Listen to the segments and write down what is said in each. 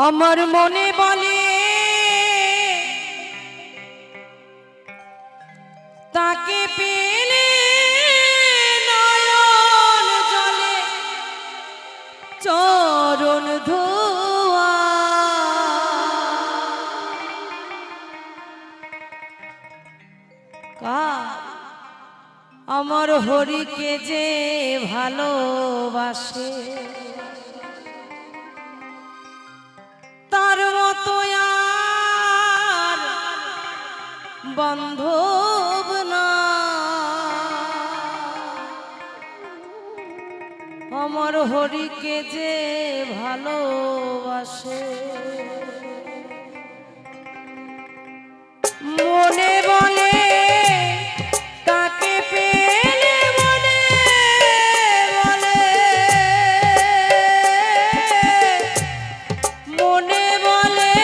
আমার মনে বলে তাকে পেলে নয়ন জলে চরণ ধোয়া আমার হরিকে যে ভালোবাসে তার মতো আর বান্ধব না। আমার হরিকে যে ভালোবাসে মনে বলে তাকে পেলে মনে বলে মনে বলে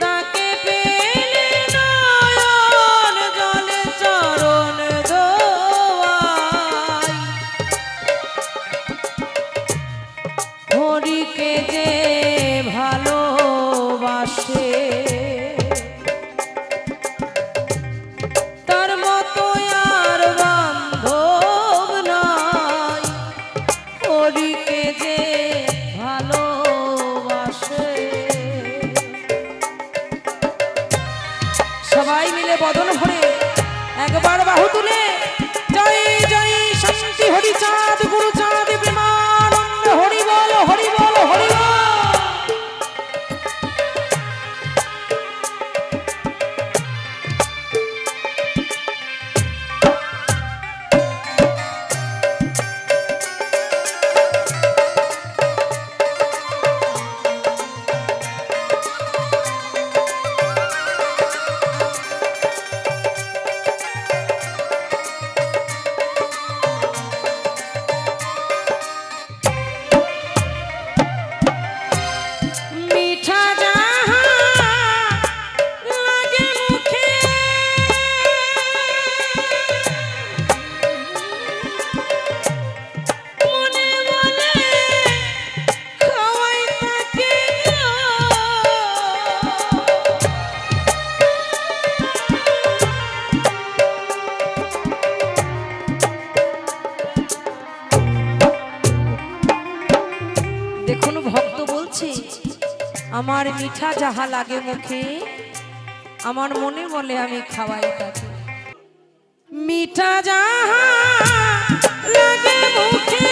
তাকে পেলে নয়ন জলে চরণ ধোয়াই হরিকে যে ভালোবাসে সবাই মিলে বদন ভরে একবার বাহু তুলে জয় জয় শান্তি হরি চাঁদ গুরু চাঁদ প্রেমানন্দ হরি বল হরি বল হরি বল। দেখুন ভক্ত বলছে আমার মিঠা যাহা লাগে মুখে আমার মনে বলে আমি খাওয়াই তাকে মিঠা যাহা লাগে মুখে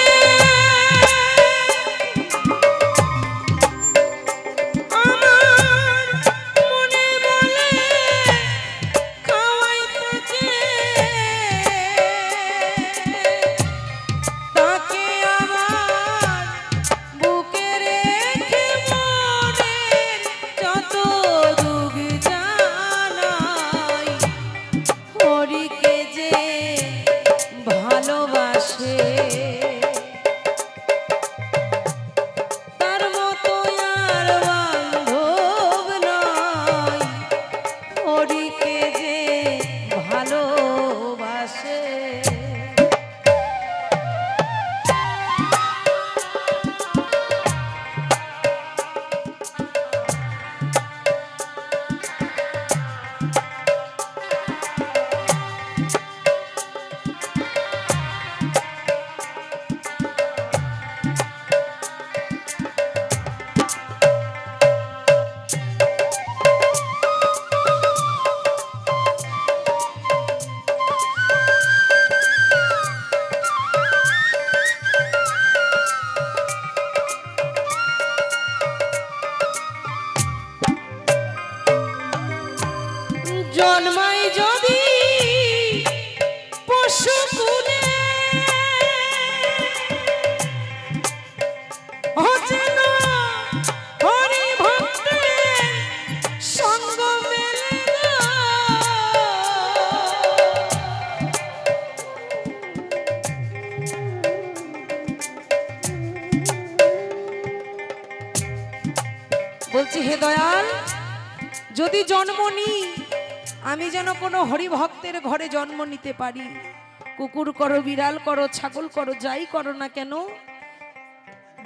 জন্মাই যদি পশু কুলে হচ্ছে না হরি ভক্তের সঙ্গ মেলে না। বলছি হে দয়াল যদি জন্ম নিই আমি যেন কোনো হরিভক্তের ঘরে জন্ম নিতে পারি। কুকুর করো বিড়াল করো ছাগল করো যাই করো না কেন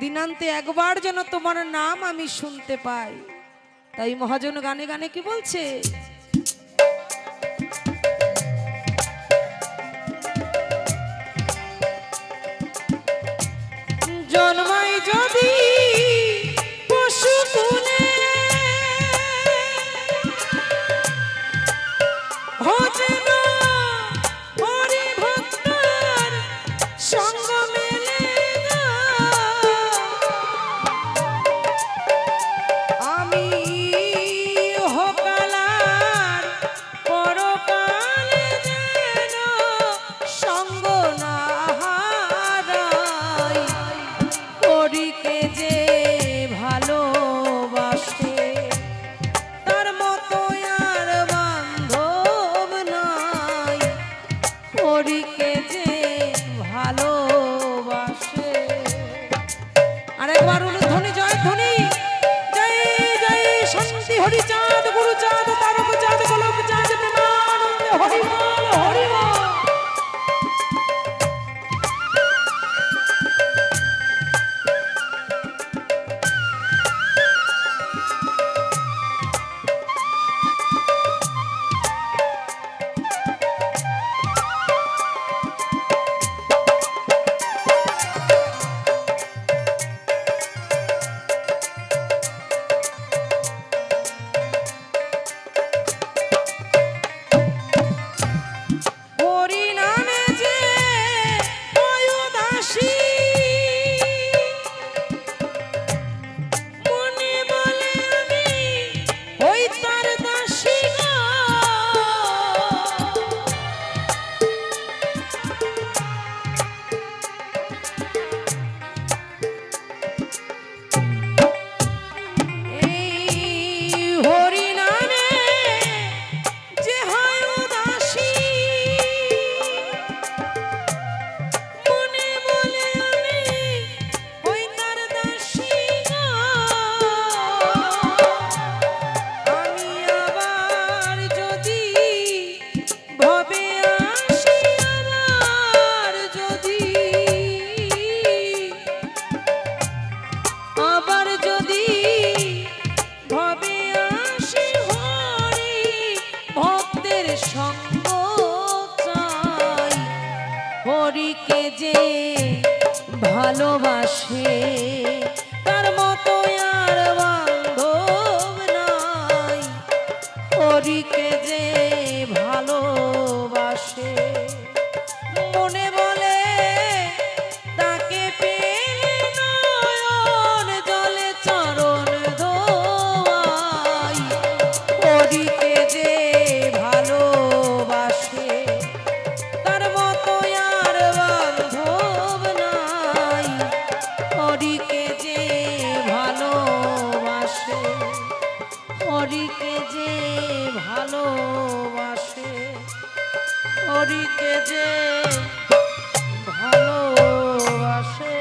দিনান্তে একবার যেন তোমার নাম আমি শুনতে পাই। তাই মহাজন গানে গানে কি বলছে, জন্মাই যদি পশু কুলে হতে না হরি ভক্তর সঙ্গ মেলে না, আমি হকালার পরকালে যেন সঙ্গ না হারাই, হরিকে যে ভালোবাসে তার মতো আর বান্ধব নাই, হরিকে যে ভালোবাসে। আরেকবার উলুধ্বনি জয় ধ্বনি, জয় জয় শান্তি হরি চাঁদ গুরু চাঁদ তারক চাঁদ গোলক চাঁদ প্রেমানন্দে হরি বল হরি বল। হরি নামে যে পয়োদাসী, মনে বলে আমি ওই তার দাসী গো। এই হরি নামে যে হয় উদাসী, মনে বলে আমি ওই তার দাসী গো। আমি আবার যদি ভবে আসি, আবার যদি ভবে আসি, হরি ভক্তের সঙ্গ চাই, হরিকে যে ভালোবাসে তার মতো আর বান্ধব নাই, হরিকে যে ভালোবাসে। মনে বলে তাকে পেলে নয়ন জলে চরণ ধোয়াই, হরিকে যে ভালোবাসে তার মতো আর বান্ধব নাই, হরিকে যে ভালোবাসে, হরিকে যে ভালোবাসে, হরিকে যে ভালোবাসে।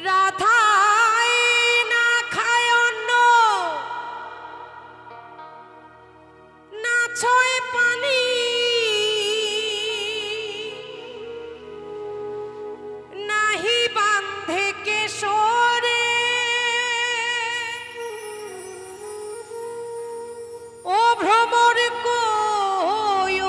রাধাই না খায় অন্ন, না ছয় পানি, নাহি বান্ধে কেশরে, ও ভ্রমর কোয়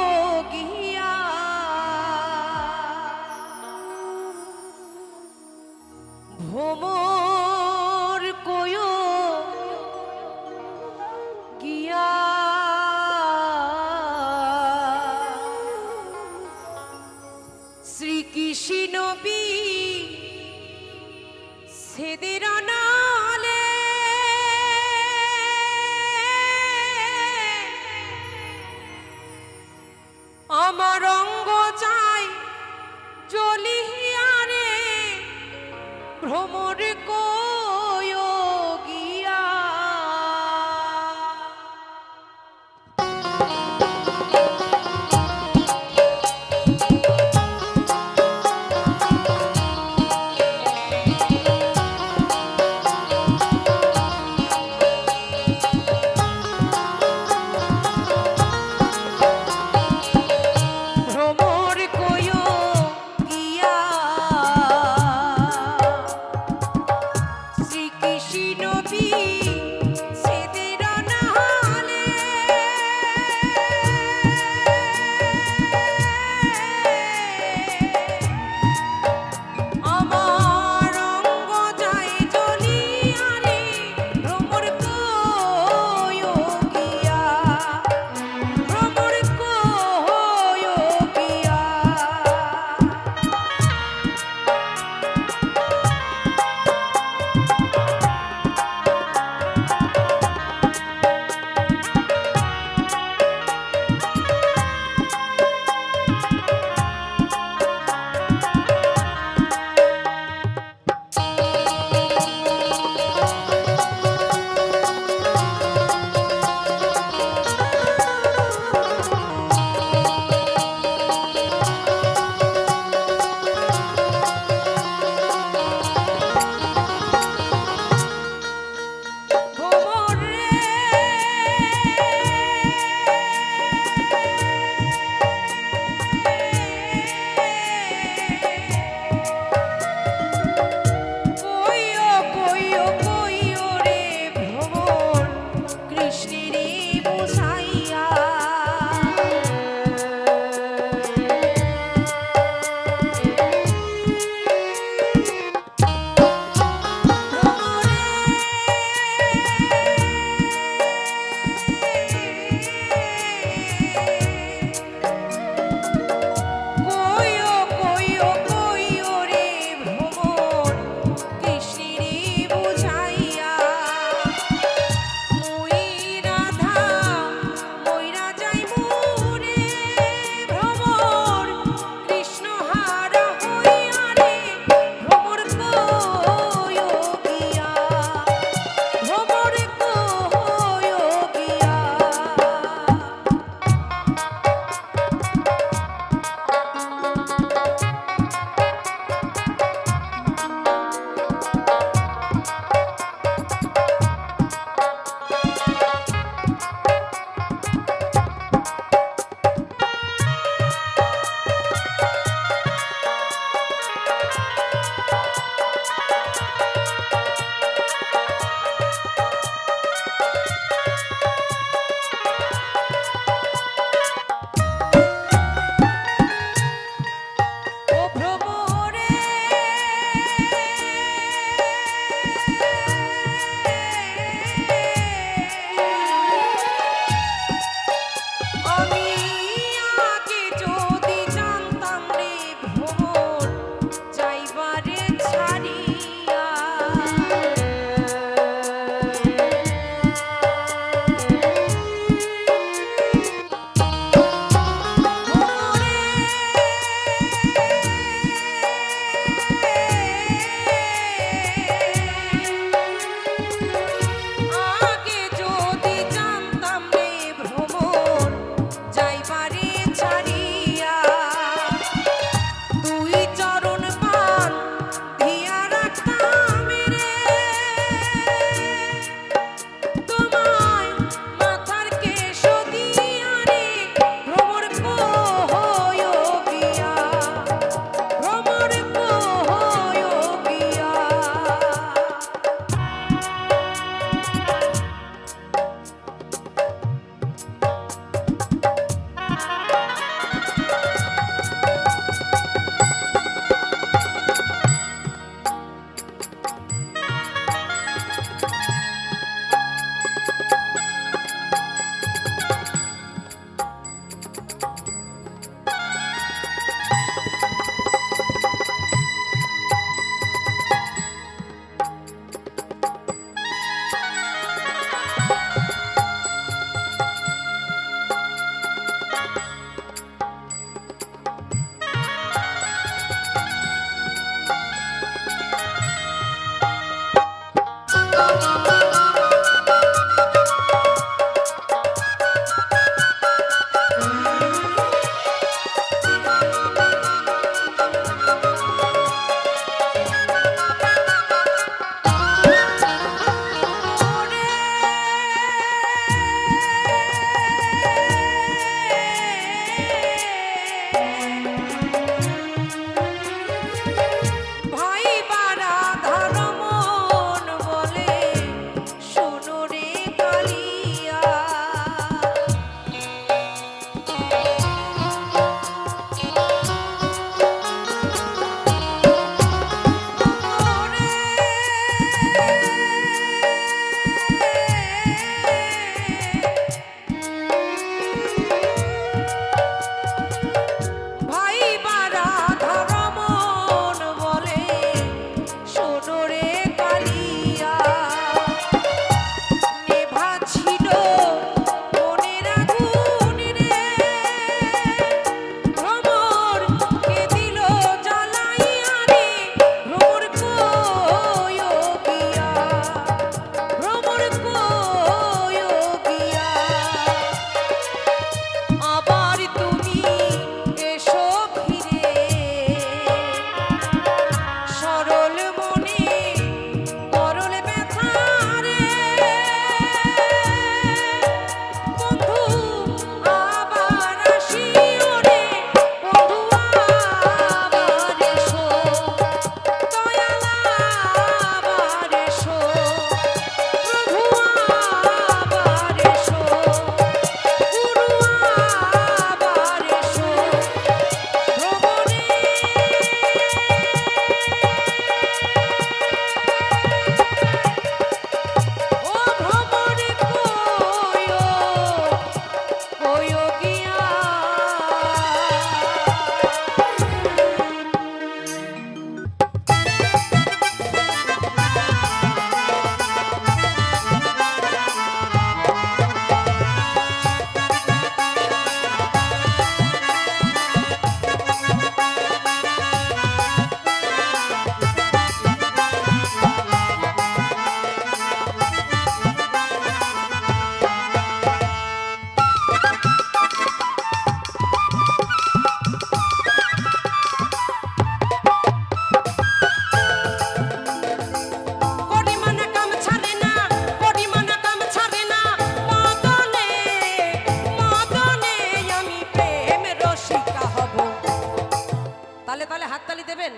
তাহলে হাততালি দেবেন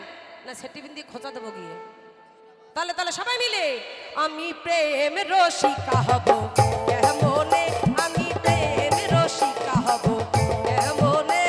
না সেটিফিন দিয়ে খোঁচা দেবো গিয়ে? তাহলে তাহলে সবাই মিলে আমি প্রেম রসিকা হব কেমনে, আমি প্রেম রসিকা হব কেমনে।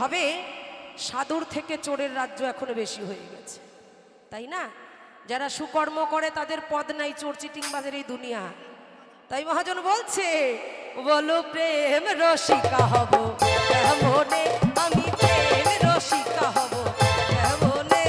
ভাবে সাধুর থেকে চোরের রাজ্য এখনো বেশি হয়ে গেছে, তাই না? যারা সুকর্ম করে তাদের পদ নাই, চোর চিটিংবাজের এই দুনিয়া। তাই মহাজন বলছে, বলো প্রেম রসিকা হব কেমনে, আমি প্রেম রসিকা হব কেমনে।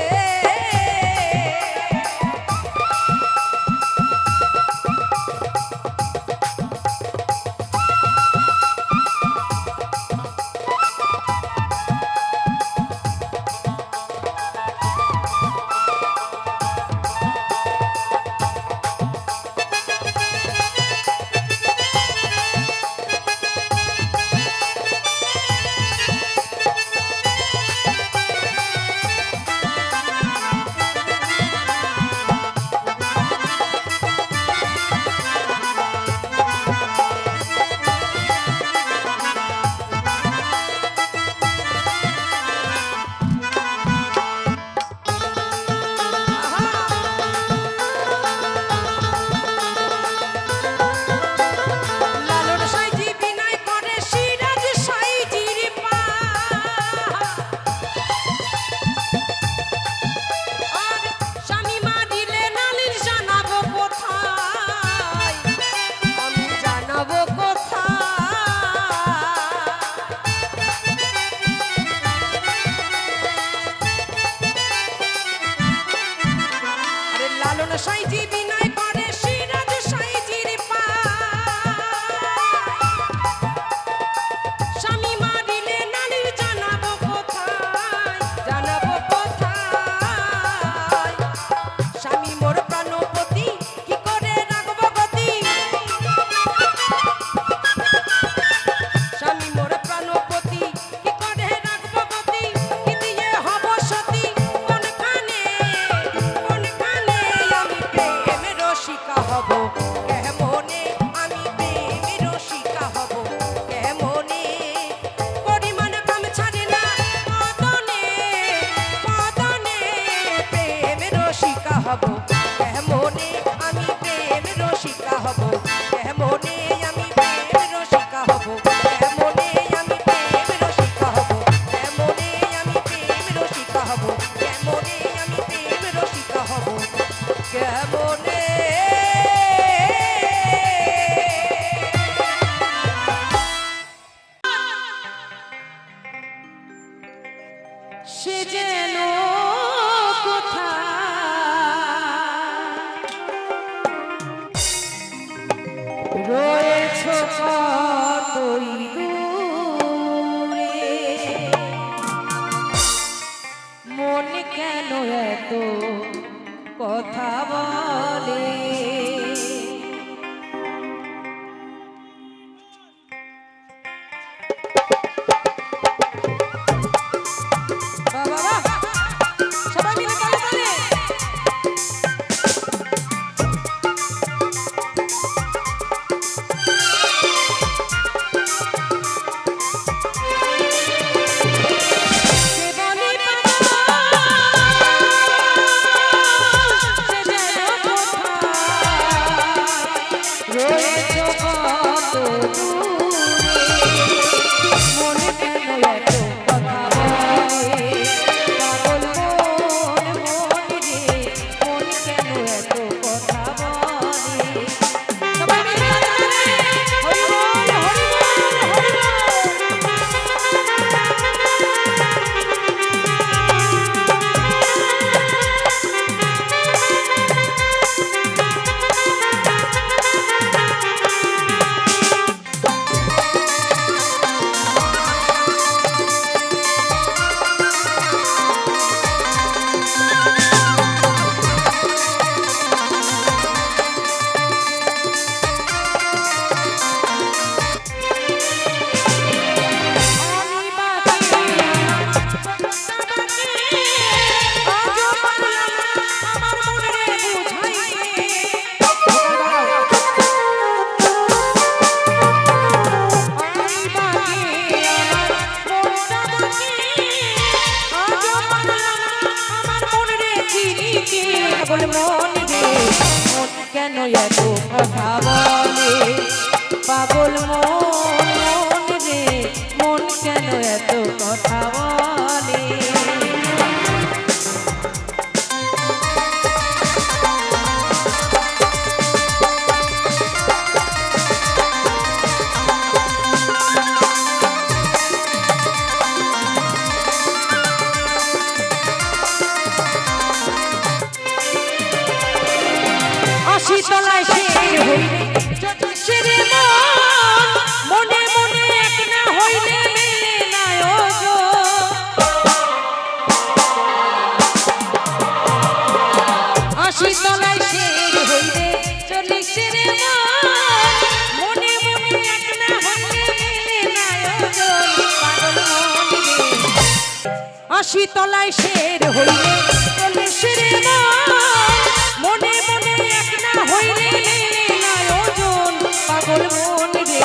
কেমনে আমি প্রেম রসিকা হব, কেমনে আমি প্রেম রসিকা হব, কেমনে আমি প্রেম রসিকা হব, কেমনে আমি প্রেম রসিকা হব, কেমনে সে যেন কোথায় রয়েছ কতই দূরে, মন কেন এত কথা বলে। বাবা সবাই মিলে তালে তালে। পাগল মন রে মন কেন এত কথা বলে, পাগল মন রে মন কেন এত কথা বলে। শীতলায় শের হইলে শেরে মন মনে মনে এক না হইলে মেলে না শীতলায় শের হইলে চলি শেরে মন মনে মনে এক না হইলে মেলে না পাগল মন রে শীতলায় শের হইলে চলি শেরে মন মনে মনে এক না হইলে আয়োজন, পাগল মন রে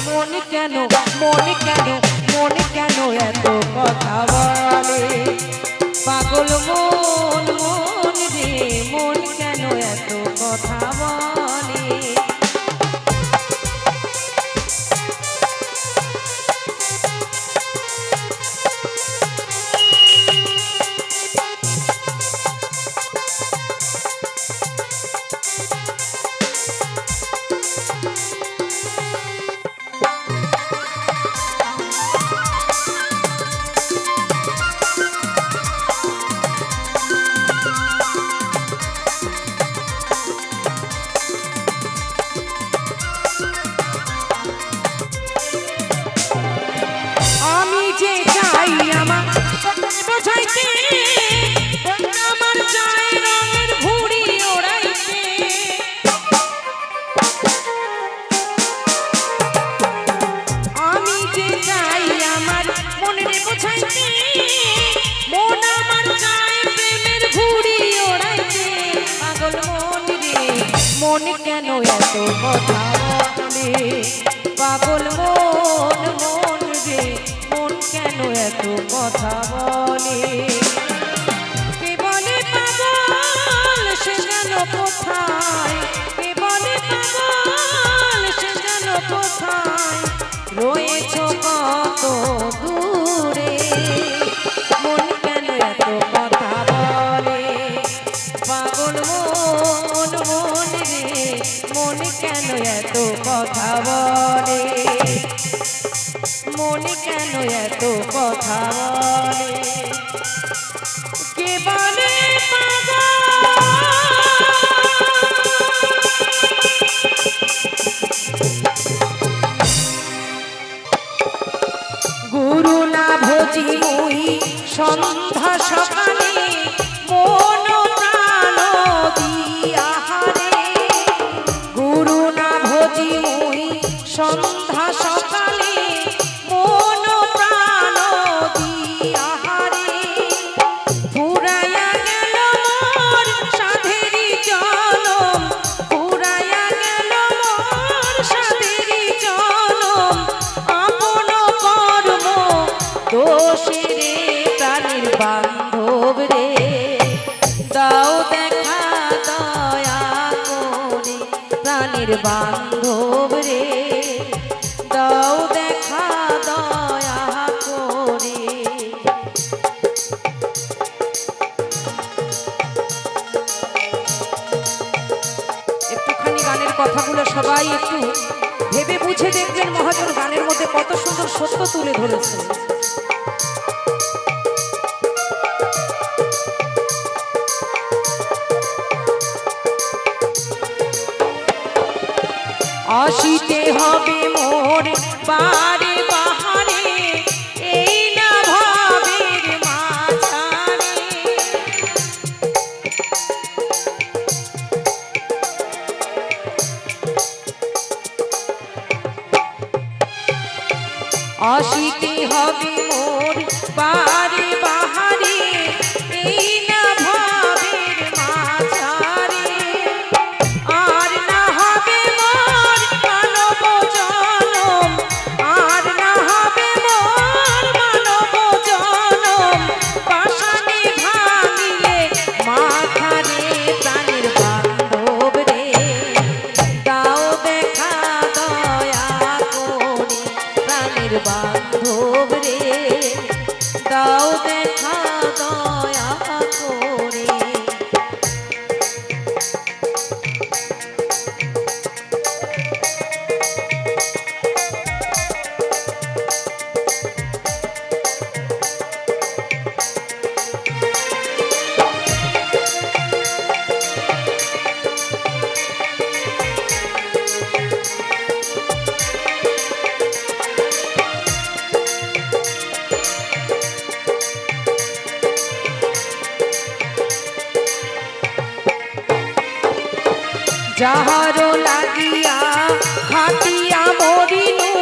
মন কেন মন কেন মন কেন এত কথা বলে, পাগল মন মন রে মন কেন এত কথা বলে। মন কেন এত কথা বলে, পাগল মন মন রে মন কেন এত কথা বলে। কে বলে পাগল সে যেন কোথায়, কে বলে পাগল কথা বলে, মনে কেন এত কথা বলে, কে বলে গুরু না ভজি মুই সন্ধ্যা সকালে মন প্রাণ দিয়াহারে, গুরু না ভজি মুই সন্ধ্যা সকালে মন প্রাণ দিয়াহারে, ফুরাইয়া গেল মোর সাধেরি জনম, ফুরাইয়া গেল মোর সাধেরি জনম, আপন কর্ম দোষে রে প্রাণীর বান্ধব রে, দাও দেখা দয়া করে প্রাণীর বান্ধব রে, দাও দেখা দয়া করে। একটুখানি গানের কথাগুলো সবাই একটু ভেবে বুঝে দেখবেন, মহাজন গানের মধ্যে কত সুন্দর সত্য তুলে ধরেছে। আসিতে হবে মোর বারে বাহারে, এই না ভাবের মাঝারে, আসিতে হবে মোর বারে বাহারে, এই না ভাবের মাঝারে, আর না হবে মোর মানব জনম, আর না হবে মোর মানব জনম, পাষাণে ভাঙিলে মাথারে প্রাণের বান্ধব রে, দাও দেখা দয়া করে প্রাণের বান্ধব রে, দাও দেখা দয়া করে। যাহারো লাগিয়া হাতিয়া মরিনু,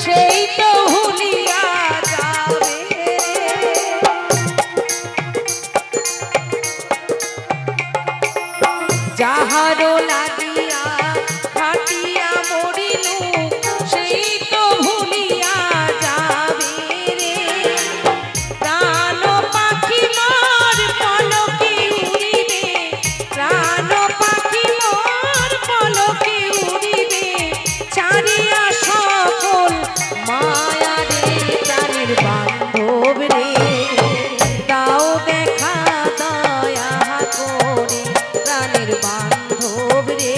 সেই তো ভুলিয়া যাবে, যাহারো লাগিয়া হাতিয়া মরিনু, সেই তো ভুলিয়া যাবে রে, প্রাণ পাখি মোর পলকে উড়িবে, প্রাণ পাখি মোর পলকে উড়িবে, চারিয়া সকল মায়া রে প্রাণের বান্ধব রে, দাও দেখা দয়া করে প্রাণের বান্ধব রে,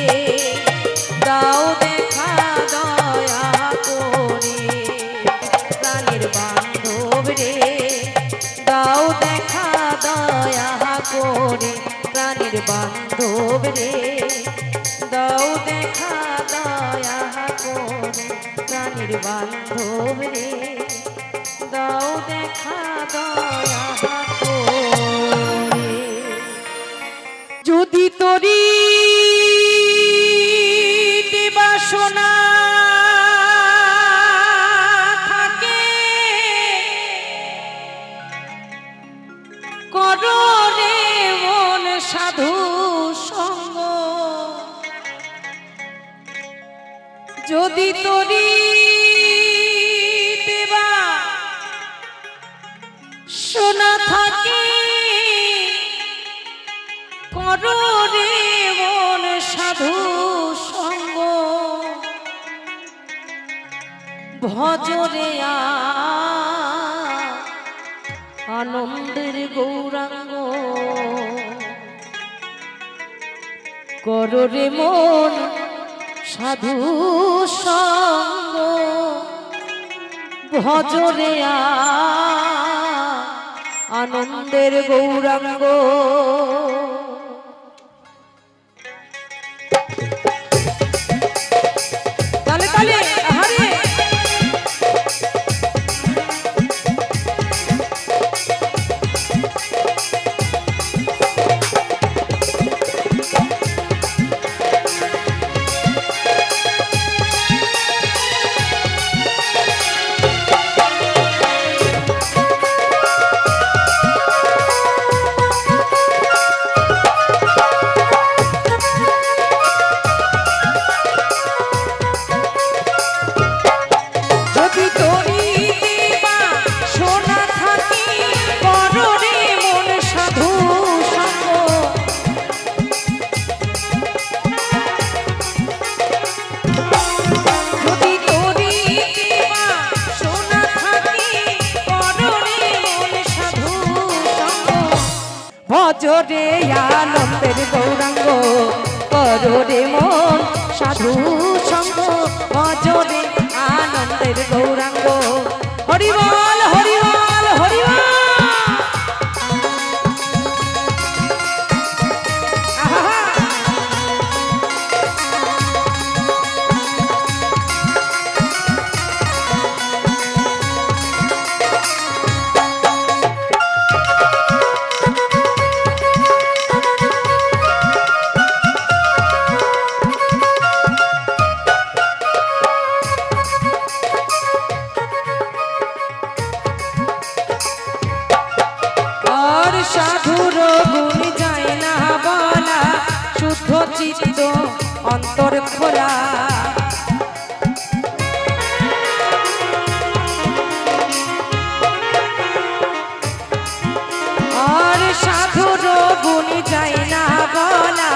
দাও দেখা দয়া করে প্রাণের বান্ধব রে, দাও দেখা দয়া করে প্রাণের বান্ধব রে, দাও দেখা দয়া করে প্রাণের বান্ধব রে, দাও দেখা দয়া করে। যদি তোরি বাসনা থাকে, করো রে মন সাধু সঙ্গ, যদি তোরি শোনা থাকে, করো রে মন সাধু সঙ্গ, ভজরে আনন্দের গৌরাঙ্গ, করো রে মন সাধু সঙ্গ ভজরে আনন্দের গৌরাঙ্গ। তালে তালে আহারে ভজরে আনন্দের গৌরাঙ্গ কররে মন সাধু সঙ্গ ভজরে আনন্দের গৌরাঙ্গ। হরি বল হরি বল হরি বল। সাধুর গুণ যায় না বলা শুদ্ধ চিত্ত অন্তর খোলা। আর সাধুর গুণ যায় না বলা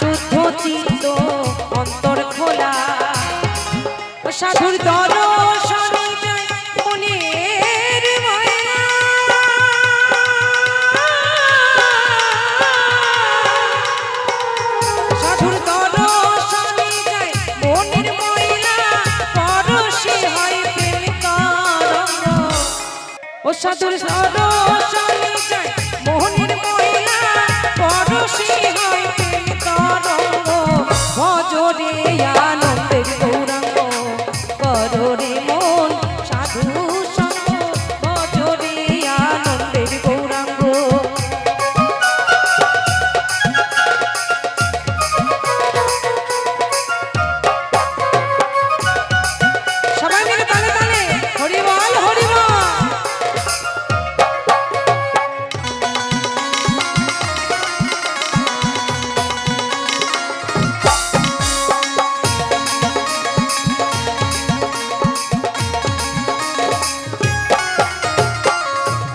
শুদ্ধ চিত্ত অন্তর খোলা। সাধুর দর্শন মনের ময়না সাধুর দর্শনে যায় মনের ময়না পরশে হয় প্রেম তরঙ্গ। ও সাধুর দর্শনে যায় মনের ময়না পরশে হয় প্রেম তরঙ্গ। ভজরে আনন্দের গৌরাঙ্গ কররে মন সাধু সঙ্গ ভজরে আনন্দের গৌরাঙ্গ। সবাই মিলে তালে তালে হরি বল হরি বল।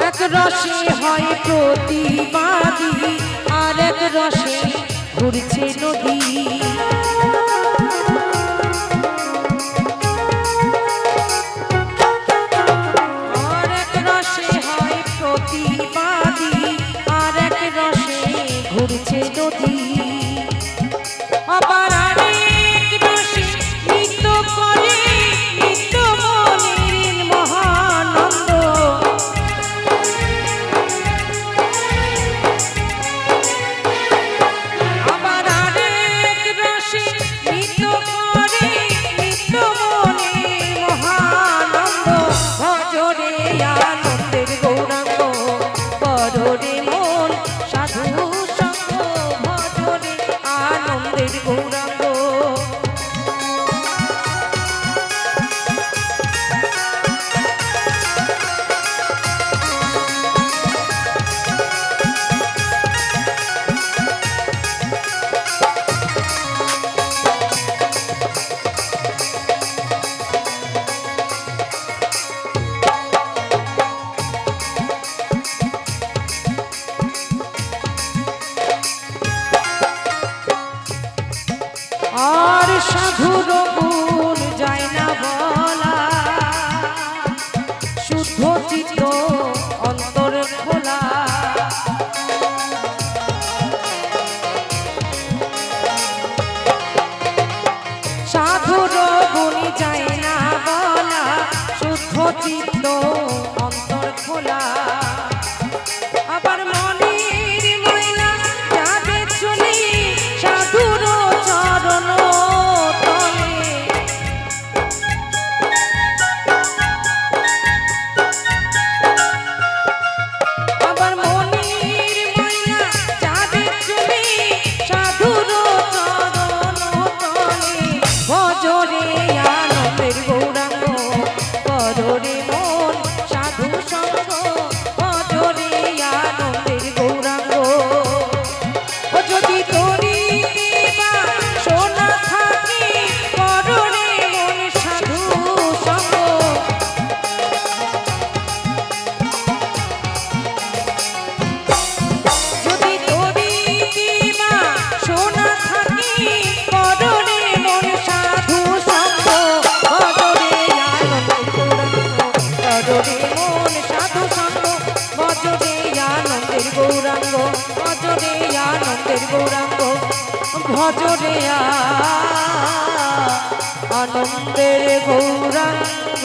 এক রসে হয় প্রতিবাদী আর এক রসে ঘুরছে নদী। আর এক রসে হয় প্রতিবাদী আর এক রসে ঘুরছে নদী। আবার আরেক রসে নৃত্য করে নিত্য মনের মহানন্দ। আবার আরেক রসে নৃত্য করে নিত্য মনের মহানন্দ। ভজরে আনন্দের গৌরাঙ্গ কররে মন সাধু সঙ্গ ভজরে আনন্দের গৌরাঙ্গ। ভজরে আনন্দের গৌরাঙ্গ।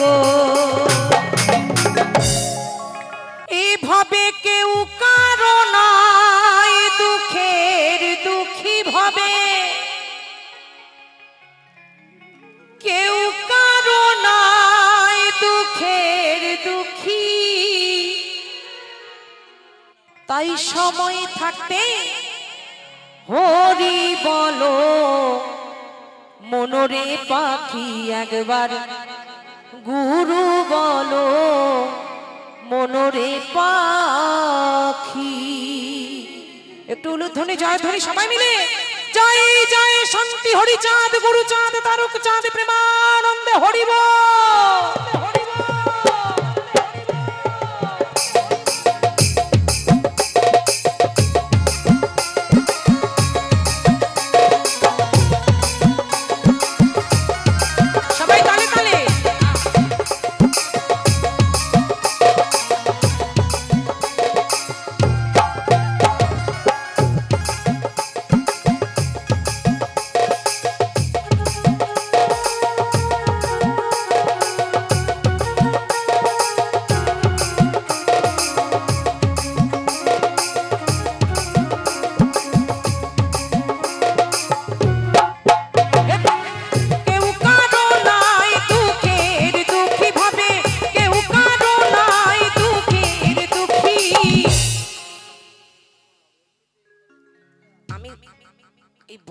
এভাবে কেউ কারো নাই দুঃখের দুঃখী ভাবে, কেউ কারো নাই দুঃখের দুঃখী, তাই সময় থাকতে হরি বলো মনরে পাখি, একবার গুরু বলো মনরে পাখি। একটু উলুধ্বনি জয়ধ্বনি সবাই মিলে, জয় জয় শান্তি হরি চাঁদ গুরু চাঁদ তারক চাঁদ প্রেমানন্দে হরি বল।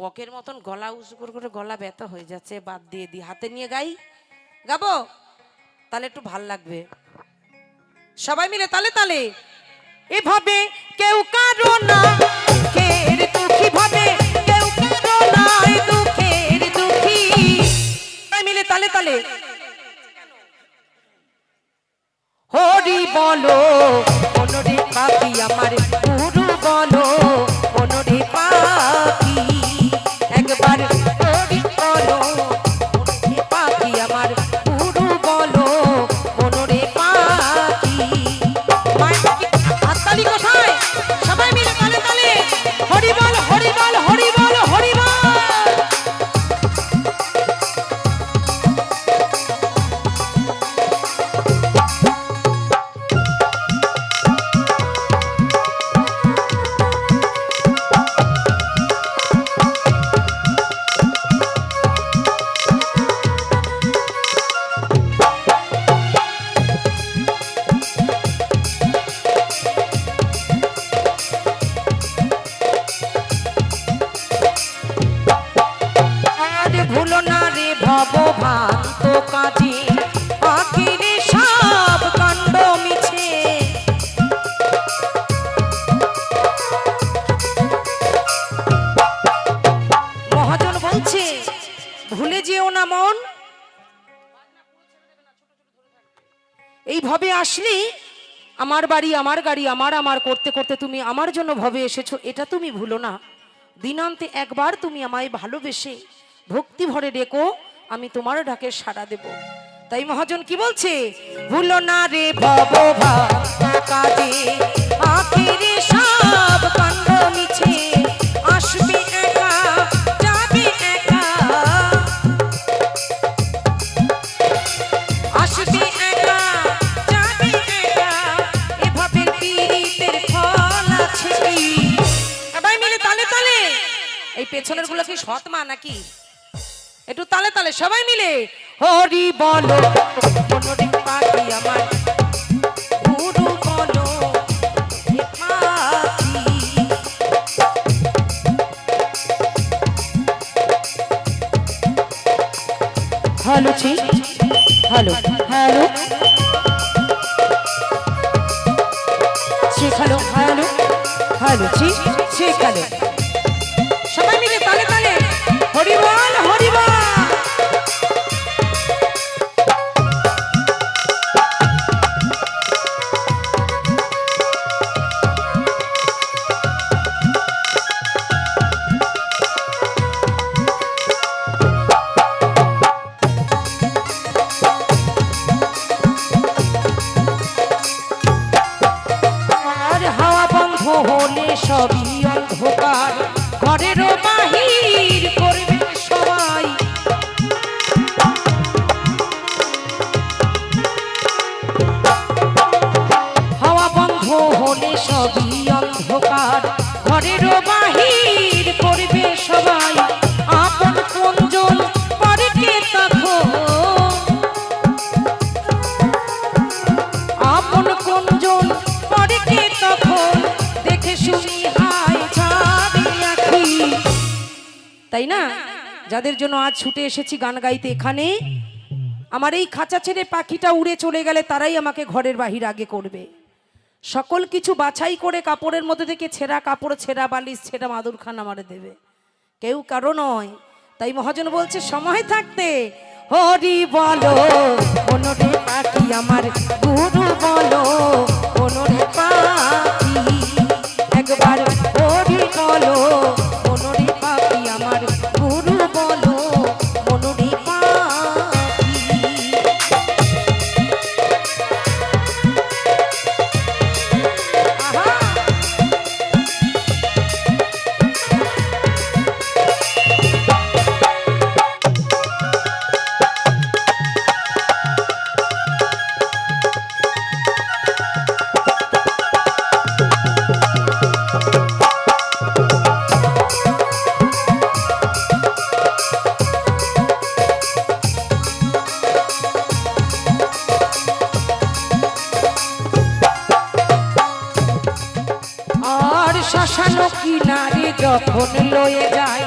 বকের মতন গলা উঁচু করে গলা ব্যথা হয়ে যাচ্ছে, বাদ দিয়ে দিই, হাতে নিয়ে গাই, গাবো তাহলে একটু ভাল লাগবে। সবাই মিলে তালে তালে, এভাবে কেউ কারো না দুঃখের দুঃখী ভাবে, কেউ কারো নাই দুঃখের দুঃখী, সবাই মিলে তালে তালে হরি বলো মনরে পাখি, আমার গুরু বলো মনরে পাখি, একবার হরি বলো মনরে পাখি, আমার গুরু বলো মনরে পাখি। হাততালি কোথায়? সবাই মিলে তালে তালে হরি বল হরি বল হরি বল হরি বল। ভুলো না রে ভব ভ্রান্ত কাজে, আখিরে সব কাণ্ড মিছে, মহাজন বলছে ভুলে যেও না মন, এই ভবে আসলে আমার বাড়ি আমার গাড়ি আমার আমার করতে করতে তুমি আমার জন্য ভবে এসেছো, এটা তুমি ভুলো না। দিনান্তে একবার তুমি আমায় ভালোবেসে ভক্তি ভরে ডেকো, আমি তোমার ডাকে সাড়া দেব। তাই মহাজন কি বলছে? ভুলো না রে ভব কাজে, আখিরে সব কাণ্ড মিছে, আসবে একা যাবে একা, আসবে একা যাবে একা, এভাবে পীড়িতের ফল আছে। সবাই মিলে তালে তালে, এই পেছনের গুলো কি সৎ মা নাকি? একটু তালে তালে সবাই মিলে হরি বলো মনরে পাখি, আমার গুরু বলো হে পাখি। হ্যালো ছি হ্যালো হ্যালো শেখালো, হ্যালো হ্যালো ছি শেখালো, সবাই মিলে তালে তালে হরি বল হরি বল। সবই অন্ধকার ঘরেরও বাহির তাই না? যাদের জন্য আজ ছুটে এসেছি গান গাইতে এখানে, আমার এই খাঁচা ছেড়ে পাখিটা উড়ে চলে গেলে তারাই আমাকে ঘরের বাহির আগে করবে। সকল কিছু বাছাই করে কাপড়ের মধ্যে থেকে ছেঁড়া কাপড়, ছেঁড়া বালিশ, ছেঁড়া মাদুরখান আমারে দেবে, কেউ কারো নয়। তাই মহাজন বলছে সময় থাকতে হরি বলো মনোরে পাখি আমার গুরু বলো মনোরে পাখি, একবার হরি বলো মনোরে পাখি আমার গুরু বলো মনোরে পাখি। আহা! আর শ্মশানো কিনারে যখন লয়ে যায়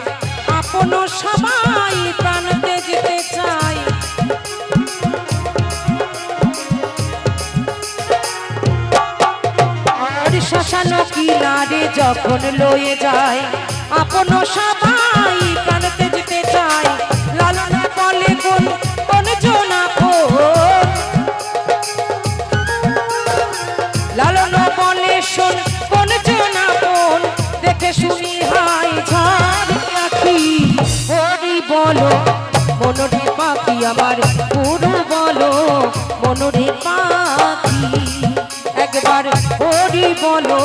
আপন সবাই প্রাণতে যেতে চায়, আর শ্মশানো কিনারে যখন লয়ে যায় আপন সবাই প্রাণতে যেতে চায়। লালন বলে কোন কোন জনা লালন বলে শোন কোন জনা বোন, দেখে শুনি হাই ঝড় পাখি হরি বলো মনোরে পাখি আমার গুরু বলো মনোরে পাখি, একবার হরি বলো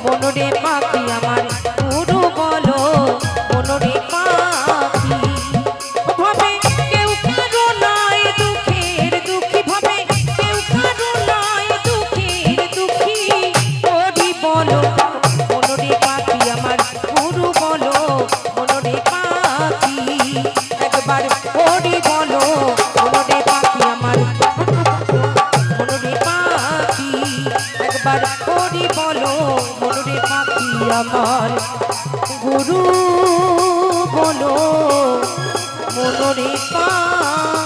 মনোরে পাখি আমার গুরু বলো মনোরে পাখি। ভাবে কেউ কারো নাই দুঃখের দুঃখী, ভাবে কেউ কারো নাই দুঃখের দুঃখী, হরি বলো মনোরে পাখি আমার গুরু বলো মনোরে পাখি, একবার হরি বলো মনোরে পাখি আমার মনোরে পাখি, একবার হরি বলো মনোরে পাখি আমার গুরু বলো মনোরে পাখি।